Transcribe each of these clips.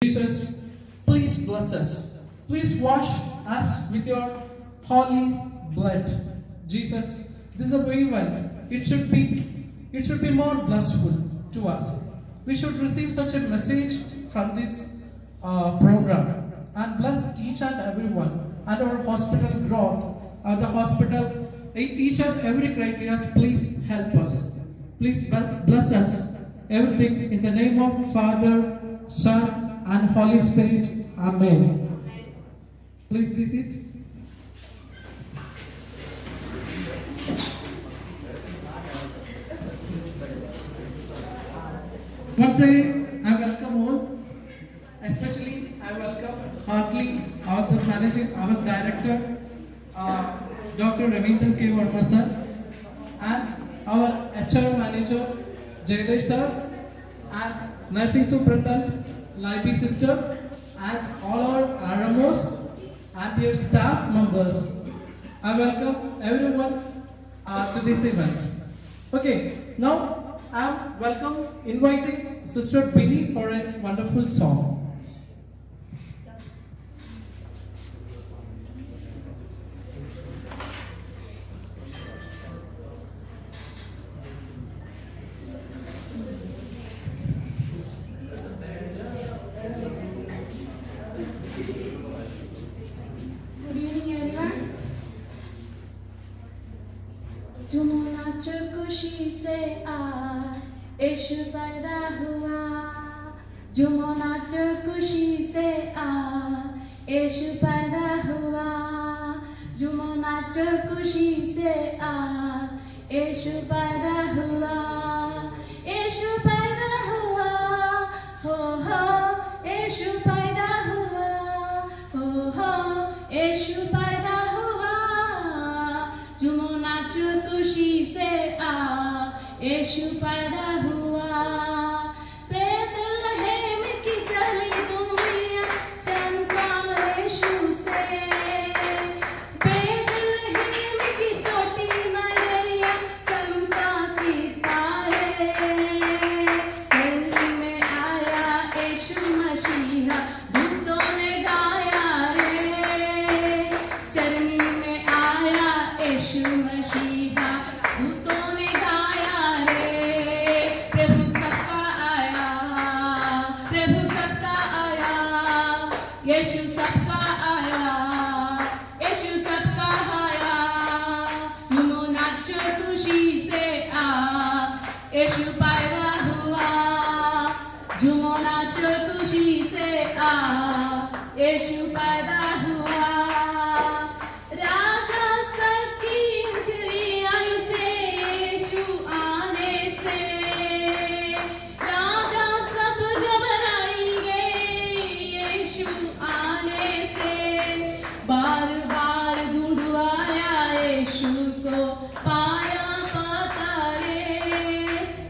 Jesus, please bless us. Please wash us with your holy blood. Jesus, this is a very well. It should be more blissful to us. We should receive such a message from this program and bless each and everyone and our hospital growth, the hospital, each and every criteria. Please help us. Please bless us. Everything in the name of Father, Son, and Holy Spirit. Amen. Please be seated. Once again, I welcome all. Especially, I welcome heartily our director, Dr. Ravindra K. Verma sir, and our HR manager, Jaydesh sir, and nursing superintendent, Libby sister, and all our RMOs and their staff members. I welcome everyone to this event. Okay, now I am inviting Sister Billy for a wonderful song. Good evening, everyone. झूमो नाचो खुशी से आज यीशु पैदा हुआ। झूमो नाचो खुशी से आज यीशु पैदा हुआ। झूमो नाचो खुशी से आज यीशु पैदा हुआ। यीशु पैदा हुआ, हो यीशु पैदा हुआ, हो यीशु पैदा हुआ। झूमो नाचो खुशी से यीशु पैदा हुआ। बेथलेहम की चली दुनिया चमका यीशु से। बेथलेहम की चोटी नगरिया चमका सितारे। दिल्ली में आया यीशु मसीहा, दूतों ने गाया रे। चरनी में आया यीशु मसीहा, दूतों ने गाया रे। प्रभु सबका आया, प्रभु सबका आया। यीशु सबका आया, यीशु सबका आया। तुमो नाचो खुशी से यीशु पैदा हुआ। झूमो नाचो खुशी से यीशु पैदा हुआ। राजा सबकी खिड़ियाई से यीशु आने से। राजा सब घबराएंगे यीशु आने से। बार बार ढूंढवाया यीशु को, पाया पता रे।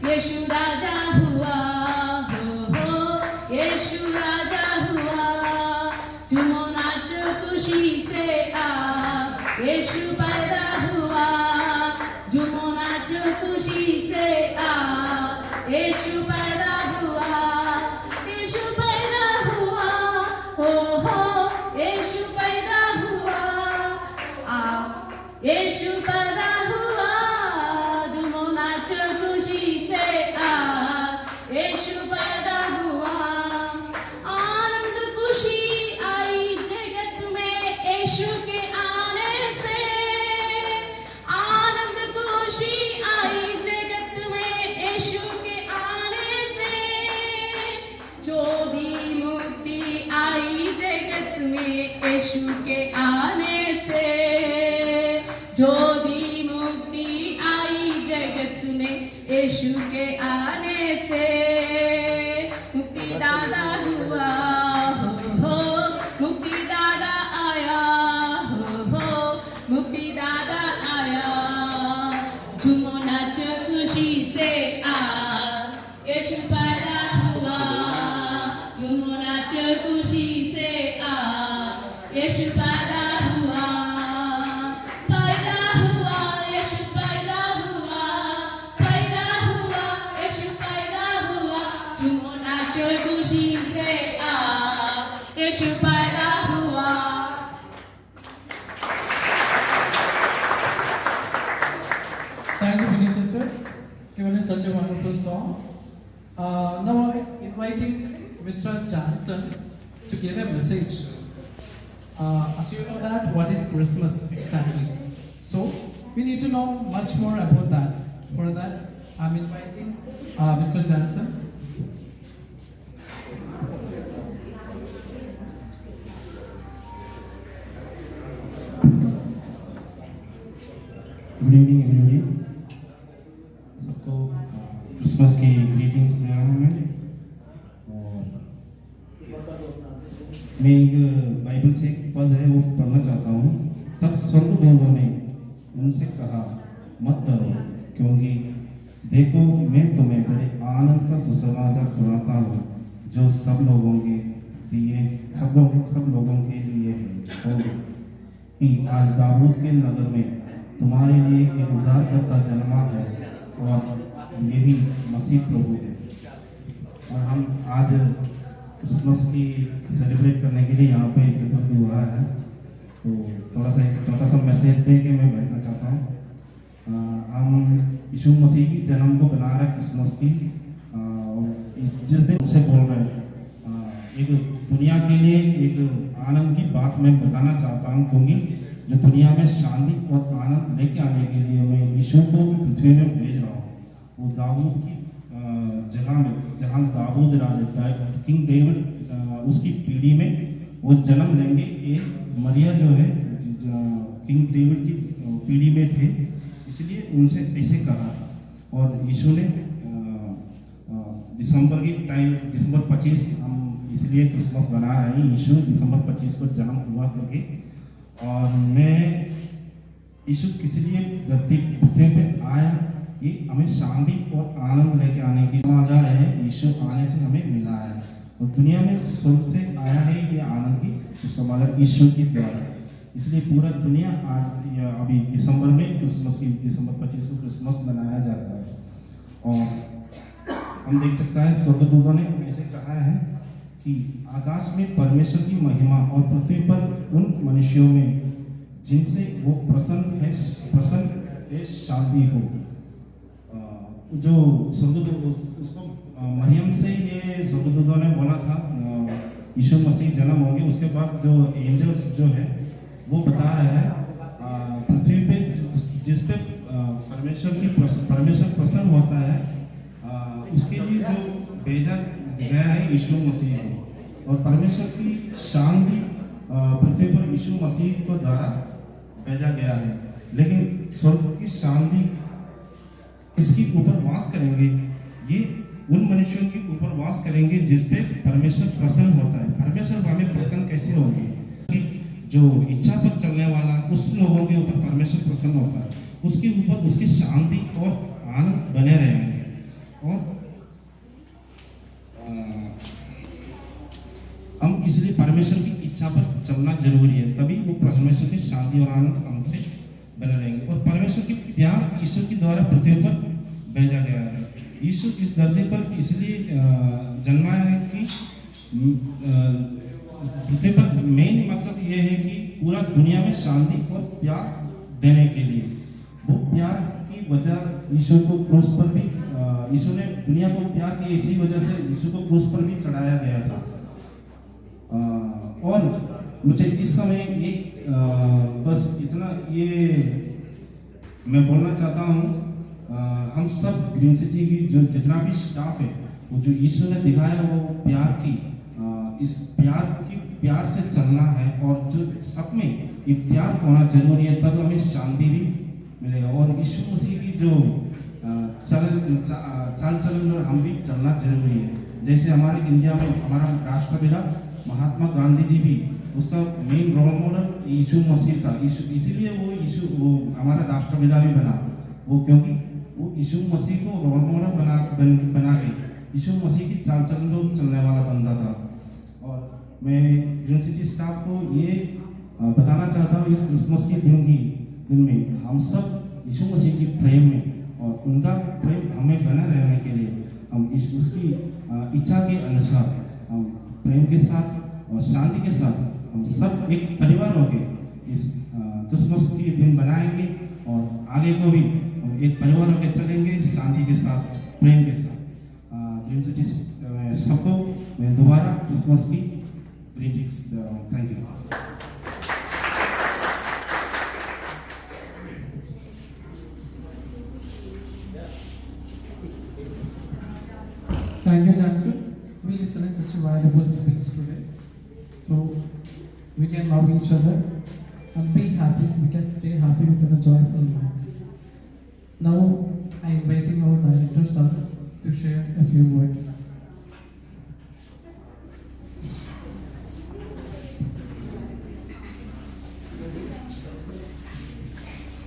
यीशु राजा हुआ, हो यीशु राजा हुआ। झूमो नाचो खुशी से यीशु पैदा हुआ। झूमो नाचो खुशी से यीशु पैदा हुआ। यीशु पैदा हुआ, हो यीशु पैदा हुआ। यीशु पैदा हुआ। झूमो नाचो खुशी से यीशु पैदा हुआ। आनंद खुशी आई जगत में यीशु के आने से। आनंद खुशी आई जगत में यीशु के आने से। ज्योति मुक्ति आई जगत में यीशु के आने से। ज्योति मुक्ति आई जगत में यीशु के आने से। मुक्ति दादा हुआ, हो मुक्ति दादा आया, हो मुक्ति दादा आया। झूमो नाचो खुशी से यीशु पैदा हुआ। झूमो नाचो खुशी से यीशु पैदा हुआ। पैदा हुआ यीशु पैदा हुआ। पैदा हुआ यीशु पैदा हुआ। झूमो नाचो खुशी से यीशु पैदा हुआ। Thank you, Vinny sister, given us such a wonderful song. Now I'm inviting Mr. Johnson to give a message. As you know that, what is Christmas exactly? So we need to know much more about that. For that, I'm inviting Mr. Johnson. Good evening everybody, सबको Christmas की greetings दे रहा हूँ मैं। और मैं एक Bible से एक पद है वो पढ़ना चाहता हूँ। तब स्वर्गदूतों ने उनसे कहा, मत डरो, क्योंकि देखो मैं तुम्हें बड़े आनंद का सुसमाचार सुनाता हूँ जो सब लोगों के लिए होगा कि आज दाऊद के नगर में तुम्हारे लिए एक उद्धारकर्ता जन्मा है और यही मसीह प्रभु है। और हम आज क्रिसमस की सेलिब्रेट करने के लिए यहाँ पे एकत्रित हुआ है। तो थोड़ा सा एक छोटा सा मैसेज दे के मैं बैठना चाहता हूँ। हम यीशु मसीह की जन्म को बना रहे हैं क्रिसमस की। और जिस दिन से बोल रहे हैं, एक दुनिया के लिए एक आनंद की बात मैं बताना चाहता हूँ, क्योंकि जो दुनिया में शांति और आनंद लेके आने के लिए मैं यीशु को पृथ्वी में भेज रहा हूँ। वो दाऊद की जगह में, जहाँ दाऊद राजा किंग डेविड उसकी पीढ़ी में वो जन्म लेंगे। एक मरिया जो है किंग डेविड की पीढ़ी में थे, इसलिए उनसे ऐसे कहा। और यीशु ने दिसंबर की टाइम, दिसंबर 25 हम इसलिए क्रिसमस बना रहे हैं। यीशु दिसंबर 25 को जन्म हुआ करके। और मैं यीशु किस लिए धरती पृथ्वी पे आया, ये हमें शांति और आनंद लेके आने की समाचार है। यीशु आने से हमें मिला है और दुनिया में स्वर्ग से आया है ये आनंद की सुसमाचार यीशु के द्वारा। इसलिए पूरा दुनिया आज या अभी दिसंबर में क्रिसमस की, दिसंबर 25 को क्रिसमस मनाया जाता है। और हम देख सकते हैं स्वर्गदूतों ने ऐसे कहा है कि आकाश में परमेश्वर की महिमा और पृथ्वी पर उन मनुष्यों में जिनसे वो प्रसन्न है शांति हो। जो स्वर्गदूत उसको मरियम से ये स्वर्गदूतों ने बोला था यीशु मसीह जन्म होंगे। उसके बाद जो एंजल्स जो है वो बता रहे हैं पृथ्वी पे जिस पे परमेश्वर प्रसन्न होता है उसके लिए जो भेजा गया है यीशु मसीह को। और परमेश्वर की शांति पृथ्वी पर यीशु मसीह को द्वारा भेजा गया है। लेकिन स्वर्ग की शांति इसके ऊपर वास करेंगे, ये उन मनुष्यों के ऊपर वास करेंगे जिस पे परमेश्वर प्रसन्न होता है। परमेश्वर हमें प्रसन्न कैसे होंगे कि जो इच्छा पर चलने वाला उस लोगों के ऊपर परमेश्वर प्रसन्न होता है, उसके ऊपर उसकी शांति और आनंद बने रहेंगे। और हम इसलिए परमेश्वर की इच्छा पर चलना जरूरी है, तभी वो परमेश्वर की शांति और आनंद हमसे बने रहेंगे। और परमेश्वर की प्यार ईश्वर के द्वारा पृथ्वी पर भेजा गया है। यीशु इस धरती पर इसलिए जन्माया है कि पृथ्वी पर मेन मकसद ये है कि पूरा दुनिया में शांति और प्यार देने के लिए। वो प्यार की वजह यीशु को क्रूस पर भी, यीशु ने दुनिया को प्यार की इसी वजह से यीशु को क्रूस पर भी चढ़ाया गया था। और मुझे इस समय एक बस इतना ये मैं बोलना चाहता हूँ, हम सब ग्रीन सिटी की जो जितना भी स्टाफ है, वो जो यीशु ने दिखाया वो प्यार की, इस प्यार से चलना है। और जो सब में ये प्यार होना जरूरी है, तब हमें शांति भी मिलेगा। और यीशु मसीह की जो चाल चलन हम भी चलना जरूरी है। जैसे हमारे इंडिया में हमारा राष्ट्रपिता महात्मा गांधी जी भी, उसका मेन रोल मॉडल यीशु मसीह था। इसीलिए वो हमारा राष्ट्रपिता भी बना, वो क्योंकि वो यीशु मसीह को रोल मॉडल बना के यीशु मसीह की चाल चलन को चलने वाला बंदा था। और मैं ग्रीन सिटी स्टाफ को ये बताना चाहता हूँ, इस क्रिसमस के दिन में हम सब यीशु मसीह की प्रेम में और उनका प्रेम हमें बना रहने के लिए हम उसकी इच्छा के अनुसार हम प्रेम के साथ और शांति के साथ हम सब एक परिवार होके इस क्रिसमस के दिन बनाएंगे और आगे को भी हम एक परिवार होकर चलेंगे शांति के साथ, प्रेम के साथ। ग्रीन सिटी सबको मैं दोबारा क्रिसमस की ग्रीटिंग्स दे रहा हूँ। Thank you. Thank you, Jackson. We listened to such a valuable speech today. So we can love each other and be happy. We can stay happy within a joyful night. Now I am inviting our director sir to share a few words.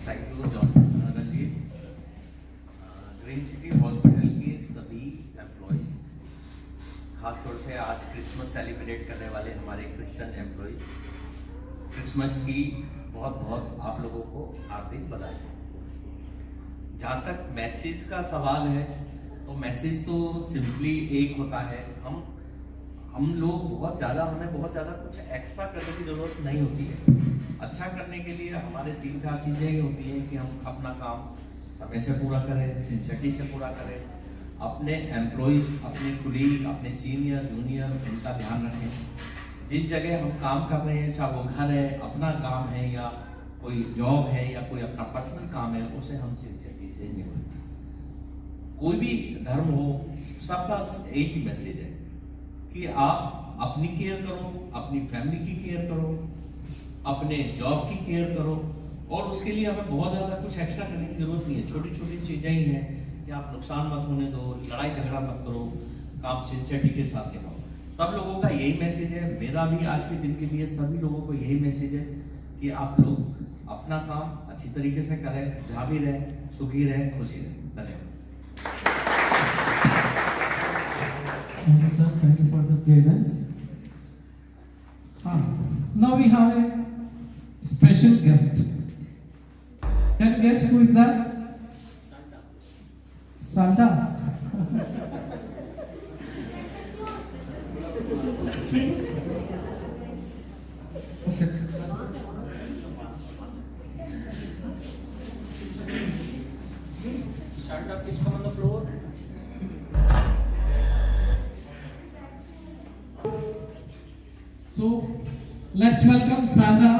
Thank you John Ranjit. Green City Hospital के सभी employees, खासतौर से आज Christmas celebrate करने वाले हमारे Christian employees, Christmas की बहुत बहुत आप लोगों को हार्दिक बधाई। जहाँ तक मैसेज का सवाल है तो मैसेज तो सिंपली एक होता है, हम लोग हमें बहुत ज़्यादा कुछ एक्स्ट्रा करने की ज़रूरत नहीं होती है। अच्छा करने के लिए हमारे 3-4 चीज़ें ही होती हैं कि हम अपना काम समय से पूरा करें, सिंसियरिटी से पूरा करें, अपने एम्प्लॉयज़, अपने कुलीग, अपने सीनियर जूनियर, उनका ध्यान रखें। जिस जगह हम काम कर रहे हैं, चाहे वो घर है, अपना काम है या कोई जॉब है या कोई अपना पर्सनल काम है, उसे हम सिंसियरिटी से निभाएं। कोई भी धर्म हो, सबका एक ही मैसेज है कि आप अपनी केयर करो, अपनी फैमिली की केयर करो, अपने जॉब की केयर करो, और उसके लिए हमें बहुत ज़्यादा कुछ एक्स्ट्रा करने की ज़रूरत नहीं है। छोटी छोटी चीज़ें ही हैं कि आप नुकसान मत होने दो, लड़ाई झगड़ा मत करो, काम सिंसियरिटी के साथ निभाओ। सब लोगों का यही मैसेज है, मेरा भी आज के दिन के लिए सभी लोगों को यही मैसेज है कि आप लोग अपना काम अच्छी तरीके से करें, जहाँ भी रहें, सुखी रहें, खुशी रहें। धन्यवाद। Thank you, sir. Thank you for this guidance. Now we have a special guest. Can you guess who is that? Santa. Santa, please come on the floor. So let's welcome Santa.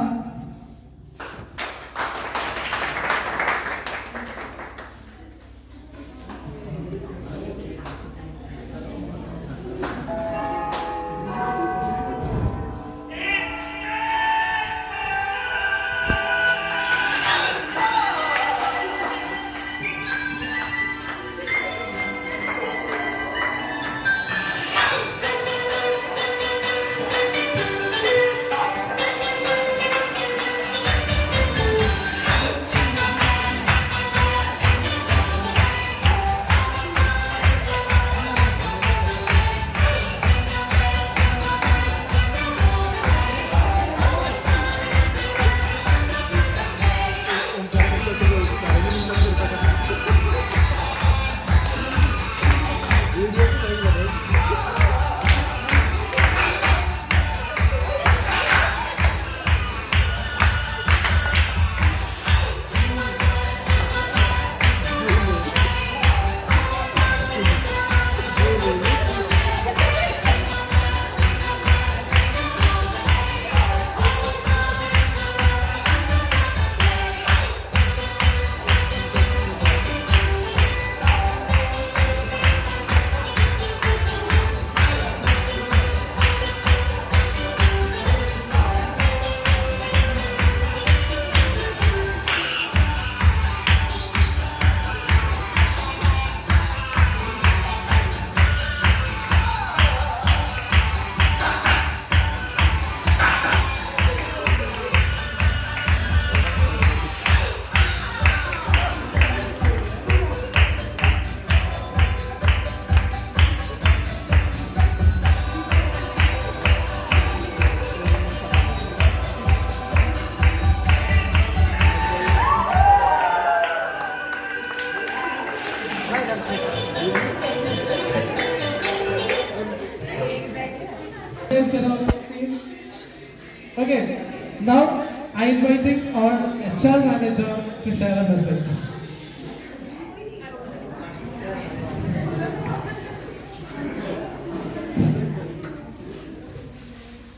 Okay, now I am inviting our HR manager to share a message.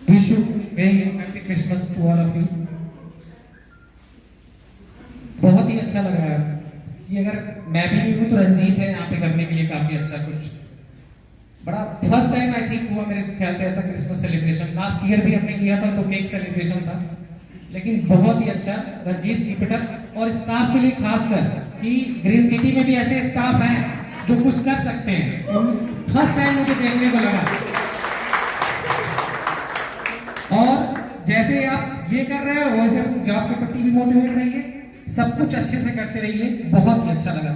Wish you very happy Christmas to all of you. बहुत ही अच्छा लग रहा है कि अगर मैं भी नहीं हूँ तो रंजीत है यहाँ पे करने के लिए काफी अच्छा कुछ बड़ा फर्स्ट टाइम आई थिंक हुआ मेरे ख्याल से ऐसा क्रिसमस सेलिब्रेशन लास्ट ईयर भी हमने किया था तो केक सेलिब्रेशन था लेकिन बहुत ही अच्छा रंजीत कीप इट अप और स्टाफ के लिए खासकर कि ग्रीन सिटी में भी ऐसे स्टाफ हैं जो कुछ कर सकते हैं फर्स्ट टाइम मुझे देखने को लगा और जैसे आप ये कर रहे हो वैसे अपनी जॉब के प्रति भी मोटिवेट रहिए सब कुछ अच्छे से करते रहिए बहुत ही अच्छा लगा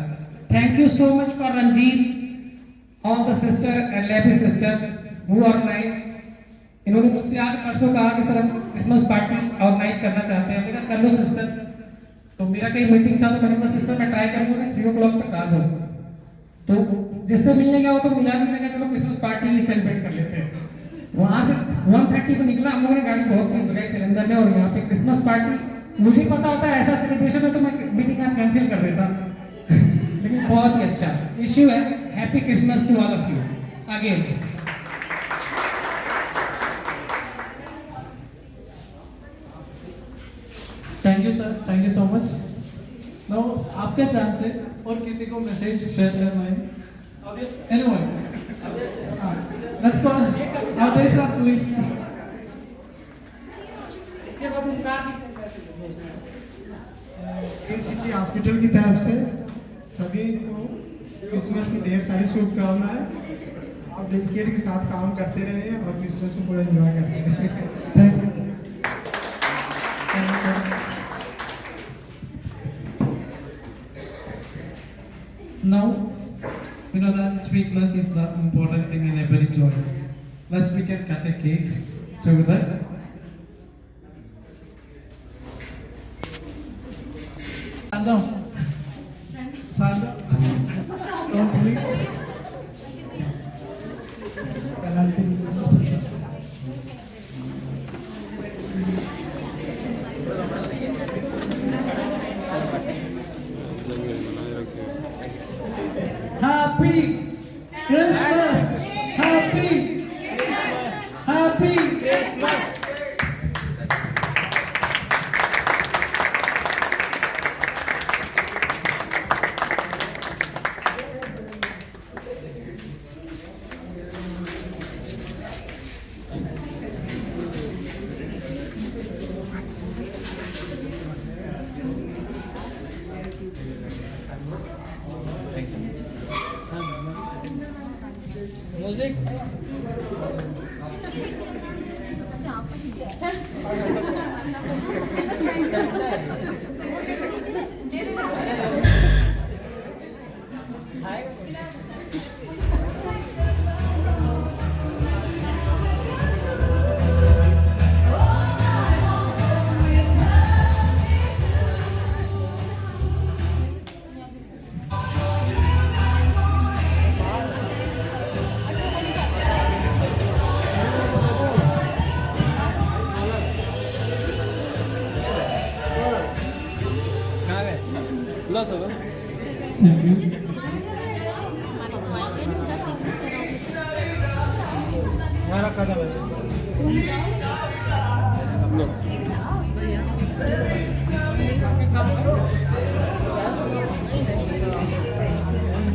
thank you so much for Ranjit all the sister and लेबी सिस्टर हु ऑर्गेनाइज इन्होंने मुझसे आज परसों कहा कि सर हम क्रिसमस पार्टी ऑर्गेनाइज करना चाहते हैं मैंने कहा कर लो सिस्टर तो मेरा कहीं मीटिंग था तो मैंने बोला सिस्टर मैं ट्राई करूंगा 3 o'clock तक आ जाऊँ तो जिससे मिलने गया वो तो मिला भी मैंने कहा चलो क्रिसमस पार्टी सेलिब्रेट कर लेते हैं वहां से 1:30 को निकला हम लोगों ने गाड़ी बहुत तेज लगाई सिलेंडर में और यहाँ पे क्रिसमस पार्टी मुझे पता होता है ऐसा सेलिब्रेशन है तो मैं मीटिंग आज कैंसिल कर देता लेकिन बहुत ही अच्छा इश्यू है happy Christmas to all of you again thank you sir thank you so much now आपका चांस है और किसी को मैसेज शेयर करना है anyone let's call Aadesh sir please इसके बाद उनका ग्रीन सिटी हॉस्पिटल की तरफ से सभी को क्रिसमस की ढेर सारी शुभकामनाएं आप डेडिकेट के साथ काम करते रहे और क्रिसमस को पूरा एंजॉय करते रहे thank you sir Now, you know that sweetness is the important thing in every joy. Let's we can cut a cake together. Sando. Sando. Don't please. Happy Christmas! Happy! Happy Christmas! Thank you. हमारा कदम है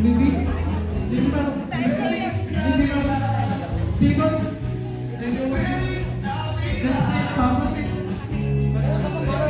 Nidhi Nidhi madam Nidhi madam people they do it just like pharmacy